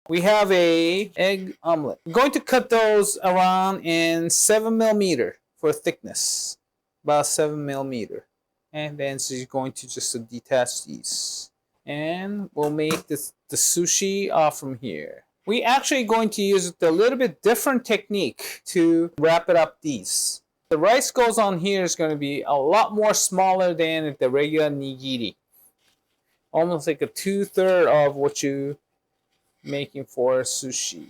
We have a egg omelet. We're going to cut those around in 7 millimeter for thickness, about 7 millimeter, and then so you're going to just detach these, and we'll make the sushi from here. We actually going to use a little bit different technique to wrap it up these. The rice goes on here is going to be a lot more smaller than the regular nigiri. Almost like a 2/3 of what you making for sushi.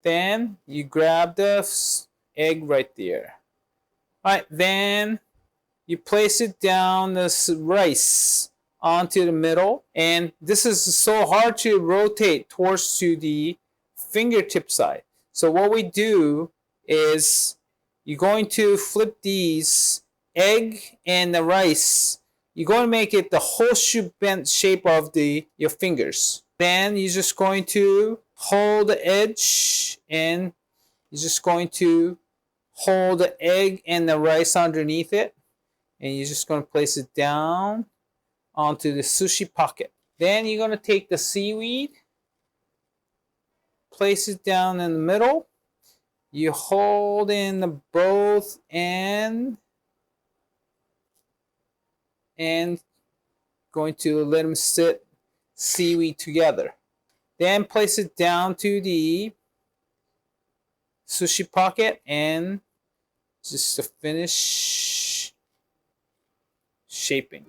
Then you grab the egg right there. Alright, then you place it down this rice onto the middle, and this is so hard to rotate towards to the fingertip side. So what we do is you're going to flip these egg and the rice. You're going to make it the horseshoe bent shape of your fingers. Then you're just going to hold the edge, and you're just going to hold the egg and the rice underneath it, and you're just going to place it down onto the sushi pocket. Then you're going to take the seaweed, place it down in the middle. You hold in both ends, and going to let them sit seaweed together. Then place it down to the sushi pocket, and just to finish shaping.